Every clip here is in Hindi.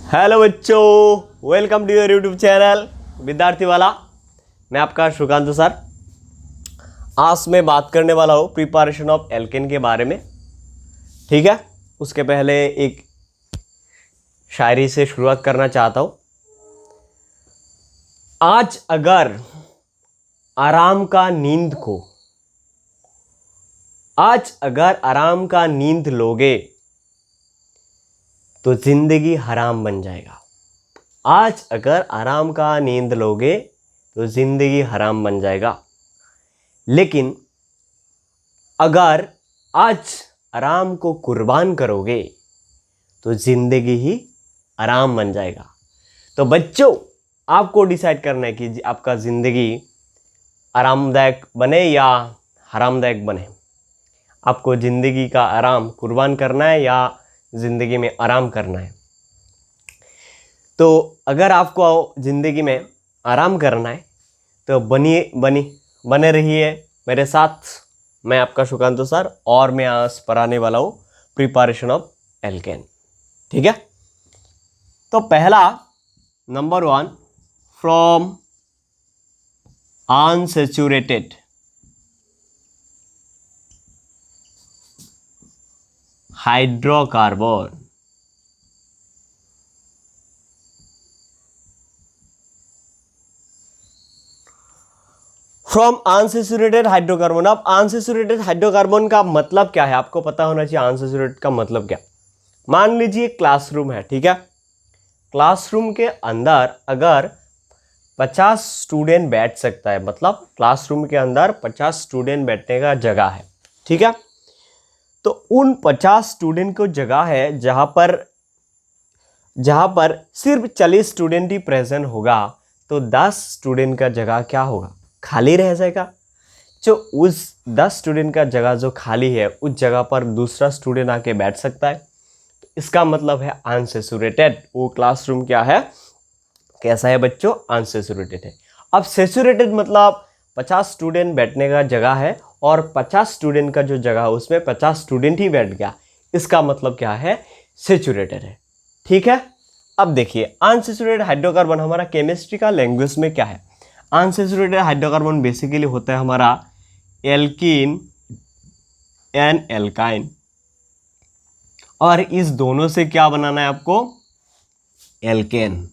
हेलो बच्चों, welcome to your YouTube channel Vidyarthi Wala. मैं आपका सुकांत सर। आज मैं बात करने वाला हूँ प्रिपरेशन ऑफ एल्केन के बारे में। ठीक है, उसके पहले एक शायरी से शुरुआत करना चाहता हूँ। आज अगर आराम का नींद को नींद लोगे तो जिंदगी हराम बन जाएगा। आज अगर आराम का नींद लोगे तो जिंदगी हराम बन जाएगा, लेकिन अगर आज आराम को कुर्बान करोगे तो जिंदगी ही आराम बन जाएगा। तो बच्चों, आपको डिसाइड करना है कि आपका जिंदगी आरामदायक बने या हरामदायक बने। आपको जिंदगी का आराम कुर्बान करना है या जिंदगी में आराम करना है। तो अगर आपको जिंदगी में आराम करना है तो बने रहिए मेरे साथ। मैं आपका सुकांत सर और मैं आज पढ़ाने वाला हूँ प्रिपरेशन ऑफ एल्केन। ठीक है, तो पहला number 1, from unsaturated hydrocarbon. From unsaturated hydrocarbon. अब अनसैचुरेटेड हाइड्रोकार्बन का मतलब क्या है आपको पता होना चाहिए। अनसैचुरेटेड का मतलब क्या? मान लीजिए क्लासरूम है, ठीक है। क्लासरूम के अंदर अगर 50 स्टूडेंट बैठ सकता है, मतलब क्लासरूम के अंदर 50 स्टूडेंट बैठने का जगह है, ठीक है। तो उन 50 स्टूडेंट को जगह है जहां पर सिर्फ 40 स्टूडेंट ही प्रेजेंट होगा, तो 10 स्टूडेंट का जगह क्या होगा? खाली रह जाएगा। जो उस 10 स्टूडेंट का जगह जो खाली है, उस जगह पर दूसरा स्टूडेंट आके बैठ सकता है। तो इसका मतलब है अनसैचुरेटेड। वो क्लासरूम क्या है, कैसा है बच्चों? अनसैचुरेटेड है। अब सैचुरेटेड मतलब 50 स्टूडेंट बैठने का जगह है और 50 स्टूडेंट का जो जगह है उसमें 50 स्टूडेंट ही बैठ गया। इसका मतलब क्या है? सैचुरेटेड है। ठीक है, अब देखिए अनसैचुरेटेड हाइड्रोकार्बन हमारा केमिस्ट्री का लैंग्वेज में क्या है? अनसैचुरेटेड हाइड्रोकार्बन बेसिकली होता है हमारा एल्कीन एंड एल्काइन, और इस दोनों से क्या बनाना है आपको? एल्केन।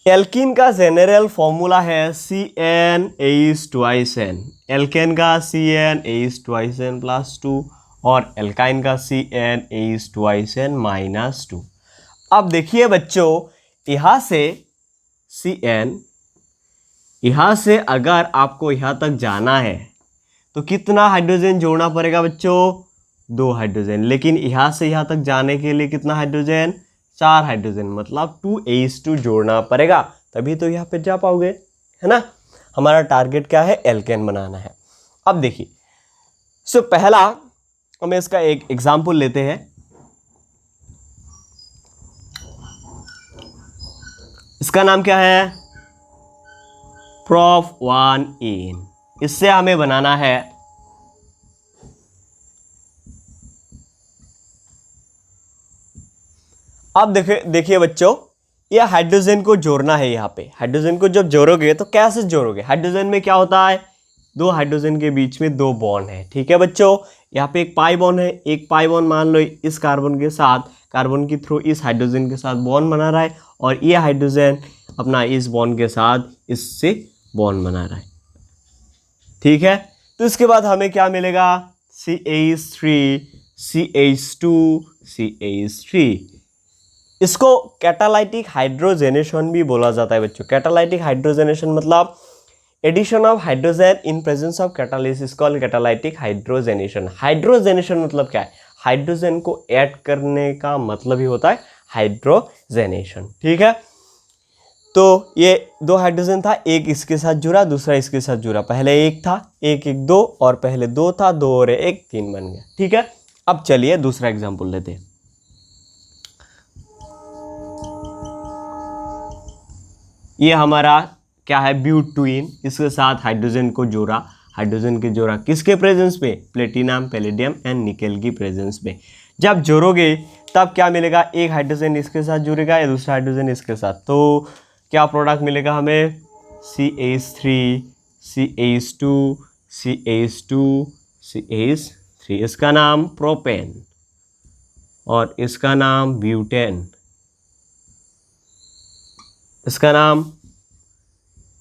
एल्कीन का जेनरल फॉर्मूला है CnH2n। एल्केन का CnH2n+2 और एल्काइन का CnH2n-2। अब देखिए बच्चों, यहां से अगर आपको यहां तक जाना है तो कितना हाइड्रोजन जोड़ना पड़ेगा बच्चों? 2 हाइड्रोजन। लेकिन यहां से यहां तक जाने के लिए कितना हाइड्रोजन? 4 हाइड्रोजन, मतलब 2H2 जोड़ना पड़ेगा, तभी तो यहाँ पे जा पाओगे, है ना। हमारा टारगेट क्या है? एल्केन बनाना है। अब देखिए, पहला हम इसका एक एग्जाम्पल लेते हैं। इसका नाम क्या है? Prof 1ene। इससे हमें बनाना है अब देखिए बच्चों, ये हाइड्रोजन को जोड़ना है। यहाँ पे हाइड्रोजन को जब जोड़ोगे तो कैसे जोड़ोगे? हाइड्रोजन में क्या होता है? 2 हाइड्रोजन के बीच में 2 बॉन्ड है, ठीक है बच्चों। यहाँ पे एक पाई बॉन्ड है। एक पाई बॉन्ड मान लो इस कार्बन के साथ, कार्बन के थ्रू इस हाइड्रोजन के साथ बॉन्ड बना रहा है, और ये हाइड्रोजन अपना इस बॉन्ड के साथ इससे बॉन्ड बना रहा है, ठीक है। तो इसके बाद हमें क्या मिलेगा? CH3 CH2 CH3। इसको कैटालाइटिक हाइड्रोजनेशन भी बोला जाता है बच्चों। कैटालाइटिक हाइड्रोजनेशन मतलब addition of hydrogen in presence of catalysis called catalytic hydrogenation. Hydrogenation मतलब क्या है? हाइड्रोजन को ऐड करने का मतलब ही होता है हाइड्रोजनेशन, ठीक है। तो ये 2 हाइड्रोजन था, एक इसके साथ जुड़ा, दूसरा इसके साथ जुड़ा। पहले एक था, एक 2, और पहले 2 था, 2 और 1 3 बन गया, ठीक है। अब चलिए दूसरा एग्जाम्पल लेते हैं। ये हमारा क्या है? ब्यूटेन। इसके साथ हाइड्रोजन को जोड़ा। हाइड्रोजन के किसके प्रेजेंस में? प्लेटिनम, पैलेडियम एंड निकेल की प्रेजेंस में। जब जोड़ोगे तब क्या मिलेगा, एक हाइड्रोजन इसके साथ जुड़ेगा या दूसरा हाइड्रोजन इसके साथ, तो क्या प्रोडक्ट मिलेगा हमें, CH3 CH2 CH2 CH3, इसका नाम प्रोपेन और इसका नाम ब्यूटेन, इसका नाम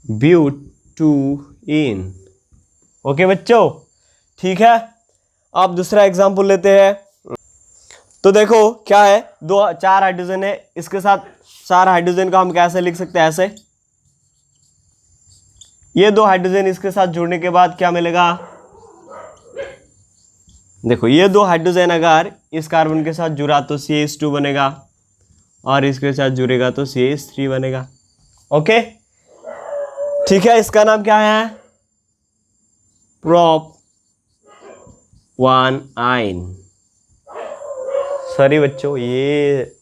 ब्यूटूइन। ओके बच्चों, ठीक है। अब दूसरा एग्जाम्पल लेते हैं। तो देखो क्या है, चार हाइड्रोजन है, इसके साथ चार हाइड्रोजन का हम कैसे लिख सकते हैं, ऐसे, ये दो हाइड्रोजन इसके साथ जुड़ने के बाद क्या मिलेगा, देखो ये दो हाइड्रोजन अगर इस कार्बन के साथ जुड़ा तो CH2 बनेगा और इसके साथ जुड़ेगा तो CH3 बनेगा। ओके, ठीक है, इसका नाम क्या है, प्रोप 1 आइन। सॉरी बच्चों, ये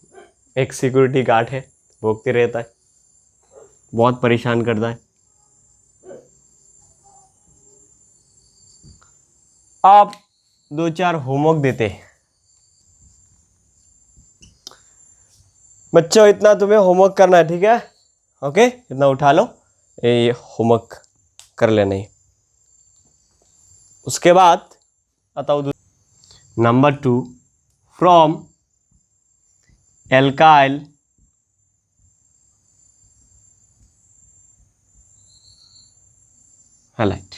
एक सिक्योरिटी गार्ड है, भोगते रहता है, बहुत परेशान करता है। आप 2-4 होमवर्क देते हैं बच्चों, इतना तुम्हें होमवर्क करना है, ठीक है। ओके, इतना उठा लो, ये होमवर्क कर लेना है। उसके बाद बताओ number 2, from alkyl halide,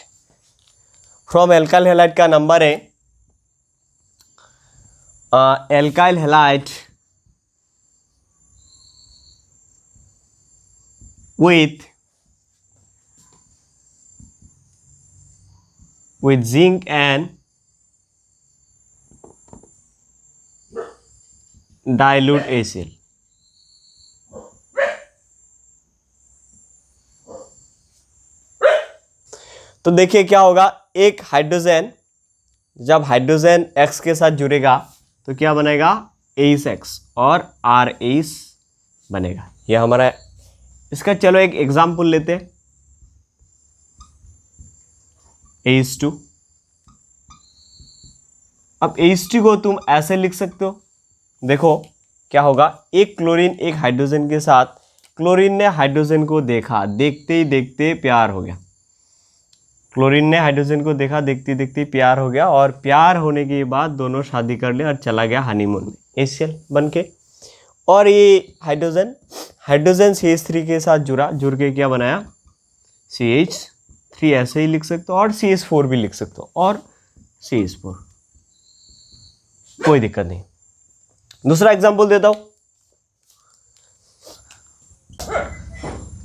from alkyl halide का नंबर है, alkyl halide with zinc and dilute HCl। तो देखिए क्या होगा, एक हाइड्रोजन जब हाइड्रोजन X के साथ जुड़ेगा तो क्या बनेगा, H और RH बनेगा। ये हमारा, इसका चलो एक एग्जाम्पल लेते हैं, H2। अब H2 को तुम ऐसे लिख सकते हो, देखो क्या होगा, एक क्लोरीन एक हाइड्रोजन के साथ, क्लोरीन ने हाइड्रोजन को देखा, देखते ही देखते प्यार हो गया, क्लोरीन ने हाइड्रोजन को देखा, देखते देखते प्यार हो गया, और प्यार होने के बाद दोनों शादी कर लिया और चला गया हनीमून में HCl बन के। और ये हाइड्रोजन CH3 के साथ जुड़ के क्या बनाया, CH3 ऐसे ही लिख सकते हो, और CH4 भी लिख सकते हो, और CH4, कोई दिक्कत नहीं। दूसरा एग्जांपल देता हूं,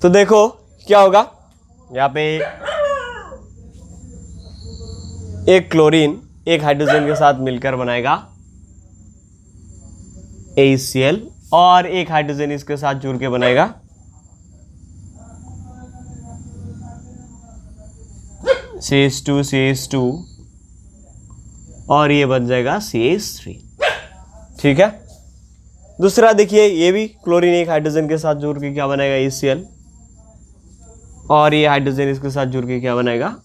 तो देखो क्या होगा, यहां पे एक क्लोरीन एक हाइड्रोजन के साथ मिलकर बनाएगा HCl, और एक हाइड्रोजन इसके साथ जुड़ के बनाएगा CH2 और ये बन जाएगा CH3, ठीक है। दूसरा देखिए, ये भी क्लोरीन एक हाइड्रोजन के साथ जुड़ के क्या बनाएगा, HCl, और ये हाइड्रोजन इसके साथ जुड़ के क्या बनाएगा,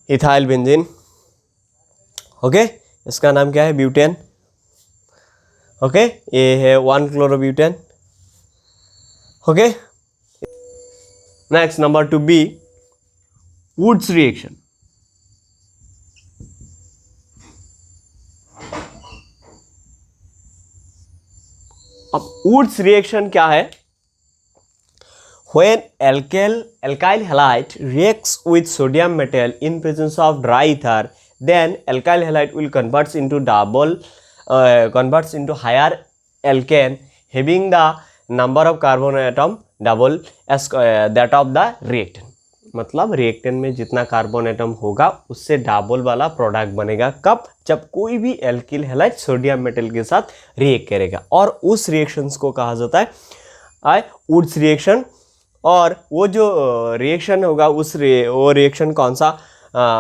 इथाइल बेंजीन। ओके, इसका नाम क्या है, ब्यूटेन। ओके, ये है 1-क्लोरोब्यूटेन। Okay, next number 2B, Wurtz reaction. अब वुड्स रिएक्शन क्या है, when alkyl halide reacts with sodium metal in presence of dry ether, then alkyl halide will converts into higher alkane having the number of carbon atom double as that of the reactant। मतलब रिएक्टेंट में जितना कार्बन एटम होगा उससे डबल वाला प्रोडक्ट बनेगा, कब, जब कोई भी एल्किल हैलाइड सोडियम मेटल के साथ रिएक्ट करेगा, और उस रिएक्शंस को कहा जाता है वुड्स रिएक्शन। और वो जो रिएक्शन होगा वो रिएक्शन कौन सा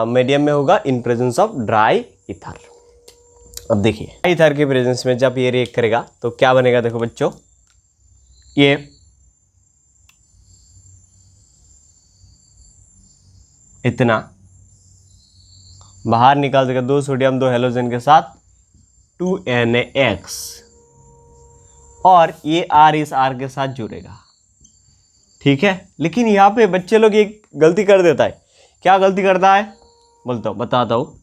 मीडियम में होगा, इन प्रेजेंस ऑफ ड्राई ईथर। अब देखिए ड्राई ईथर के प्रेजेंस में जब ये रिएक्ट करेगा तो क्या बनेगा, देखो बच्चों, ये इतना बाहर निकाल देगा 2 सोडियम 2 हेलोजन के साथ 2NaX, और ये R इस R के साथ जुड़ेगा। ठीक है, लेकिन यहाँ पे बच्चे लोग एक गलती कर देता है। क्या गलती करता है बताता हूँ।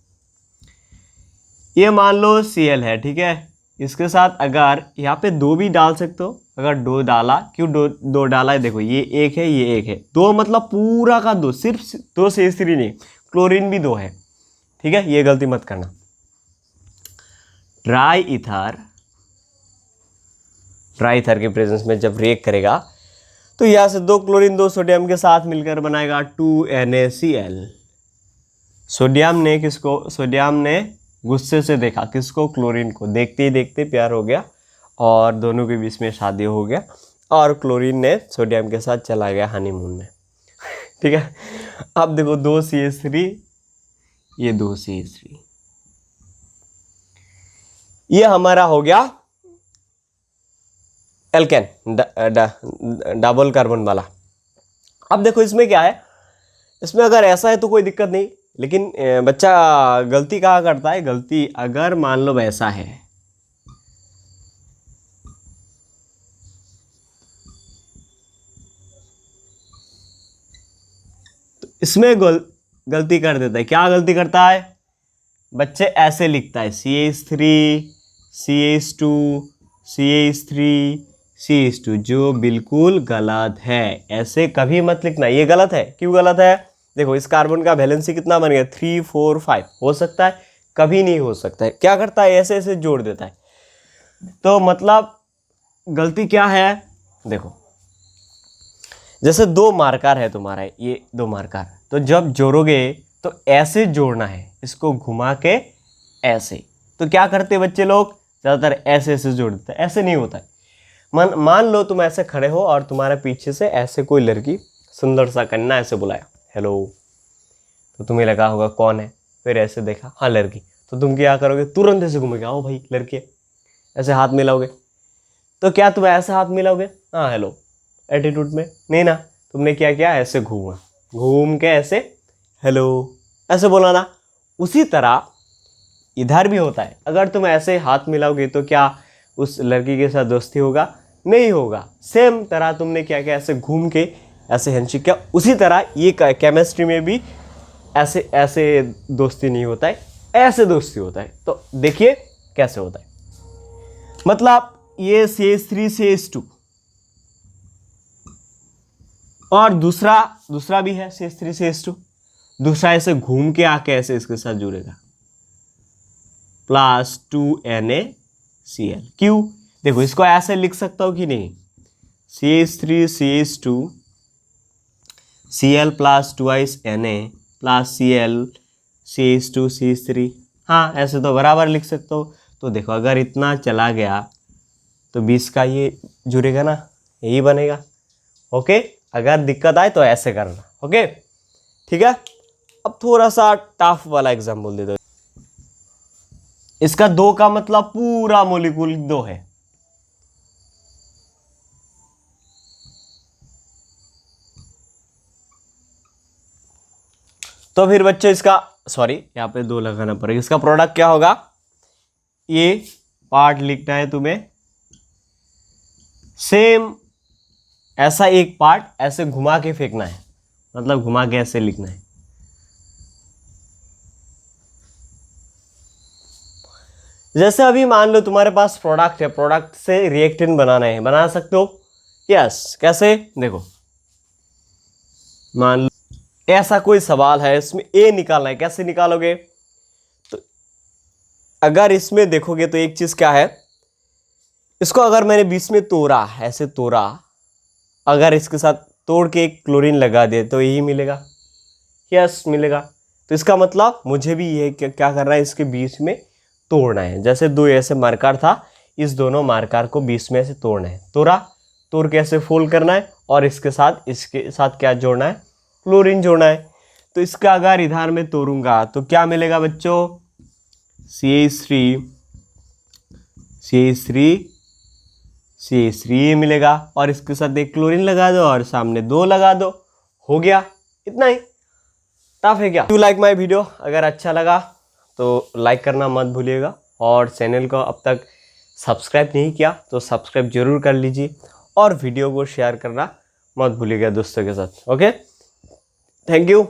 ये मान लो Cl है, ठीक है, इसके साथ अगर यहाँ पे 2 भी डाल सकते हो, अगर 2 डाला, क्यों 2 डाला है, देखो ये 1 है, ये 1 है, 2 मतलब पूरा का 2, सिर्फ 2 CH3 नहीं, क्लोरीन भी 2 है। ठीक है, ये गलती मत करना। ट्राई ईथर के प्रेजेंस में जब रिएक्ट करेगा तो यहाँ से 2 क्लोरीन 2 सोडियम के साथ मिलकर बनाएगा 2NaCl। सोडियम ने गुस्से से देखा किसको, क्लोरीन को। देखते ही देखते प्यार हो गया और दोनों के बीच में शादी हो गया, और क्लोरीन ने सोडियम के साथ चला गया हनीमून में। ठीक है, अब देखो 2 CH3, ये 2 CH3, ये हमारा हो गया एल्केन, डबल कार्बन वाला। अब देखो इसमें क्या है, इसमें अगर ऐसा है तो कोई दिक्कत नहीं, लेकिन बच्चा गलती कहाँ करता है, गलती अगर मान लो वैसा है, तो इसमें गलती कर देता है। क्या गलती करता है बच्चे, ऐसे लिखता है CH3 CH2 CH3 CH2, जो बिल्कुल गलत है। ऐसे कभी मत लिखना, ये गलत है। क्यों गलत है, देखो इस कार्बन का वैलेंसी कितना बन गया, 3 4 5 हो सकता है, कभी नहीं हो सकता है। क्या करता है, ऐसे ऐसे जोड़ देता है। तो मतलब गलती क्या है, देखो जैसे 2 मार्कर है तुम्हारा, ये 2 मार्कर, तो जब जोड़ोगे तो ऐसे जोड़ना है, इसको घुमा के ऐसे। तो क्या करते बच्चे लोग, ज़्यादातर ऐसे ऐसे जोड़ देते हैं, ऐसे नहीं होता है। मान लो तुम ऐसे खड़े हो और तुम्हारे पीछे से ऐसे कोई लड़की, सुंदर सा कन्या ऐसे बुलाया हेलो, तो तुम्हें लगा होगा कौन है, फिर ऐसे देखा हाँ लड़की, तो तुम क्या करोगे, तुरंत ऐसे घूमेगे, आओ भाई लड़की है, ऐसे हाथ मिलाओगे। तो क्या तुम ऐसे हाथ मिलाओगे, हाँ हेलो एटीट्यूड में, नहीं ना, तुमने क्या किया, ऐसे घूम के ऐसे हेलो ऐसे बोला ना। उसी तरह इधर भी होता है, अगर तुम ऐसे हाथ मिलाओगे तो क्या उस लड़की के साथ दोस्ती होगा, नहीं होगा। सेम तरह तुमने क्या किया, ऐसे घूम के ऐसे हैंडशेक किया। उसी तरह ये केमिस्ट्री में भी ऐसे ऐसे दोस्ती नहीं होता है, ऐसे दोस्ती होता है। तो देखिए कैसे होता है, मतलब ये CH3 CH2 और दूसरा भी है CH3 CH2, दूसरा ऐसे घूम के आके ऐसे इसके साथ जुड़ेगा प्लस 2NaCl। क्यों, देखो इसको ऐसे लिख सकता हूं कि नहीं, CH3 CH2 Cl plus 2 Na plus Cl CH2 CH3, हाँ ऐसे तो बराबर लिख सकते हो। तो देखो अगर इतना चला गया तो 20 का ये जुड़ेगा ना, यही बनेगा। ओके, अगर दिक्कत आए तो ऐसे करना। ओके ठीक है, अब थोड़ा सा टफ वाला एग्जाम्पल दे दो। इसका 2 का मतलब पूरा मोलिक्यूल 2 है। तो फिर बच्चों इसका, सॉरी यहाँ पे 2 लगाना पड़ेगा। इसका प्रोडक्ट क्या होगा, ये पार्ट लिखना है तुम्हें, सेम ऐसा एक पार्ट ऐसे घुमा के फेंकना है, मतलब घुमा के ऐसे लिखना है। जैसे अभी मान लो तुम्हारे पास प्रोडक्ट है, प्रोडक्ट से रिएक्टेंट बनाना है, बना सकते हो। यस, कैसे, देखो मान लो ऐसा कोई सवाल है, इसमें ए निकालना है, कैसे निकालोगे। तो अगर इसमें देखोगे तो एक चीज क्या है, इसको अगर मैंने बीच में तोड़ा, ऐसे तोड़ा, अगर इसके साथ तोड़ के एक क्लोरीन लगा दे तो यही मिलेगा। यस मिलेगा। तो इसका मतलब मुझे भी ये क्या करना है, इसके बीच में तोड़ना है। जैसे 2 ऐसे मार्कर था, इस दोनों मार्कर को बीच में से तोड़ना है। तोड़ के ऐसे फोल्ड करना है और इसके साथ क्या जोड़ना है, क्लोरीन जोड़ना है। तो इसका अगर इधर में तोड़ूंगा तो क्या मिलेगा बच्चों, CH3 मिलेगा, और इसके साथ एक क्लोरीन लगा दो और सामने 2 लगा दो, हो गया। इतना ही टफ है क्या। यू लाइक माई वीडियो, अगर अच्छा लगा तो लाइक करना मत भूलिएगा, और चैनल को अब तक सब्सक्राइब नहीं किया तो सब्सक्राइब जरूर कर लीजिए, और वीडियो को शेयर करना मत भूलिएगा दोस्तों के साथ। Okay, thank you.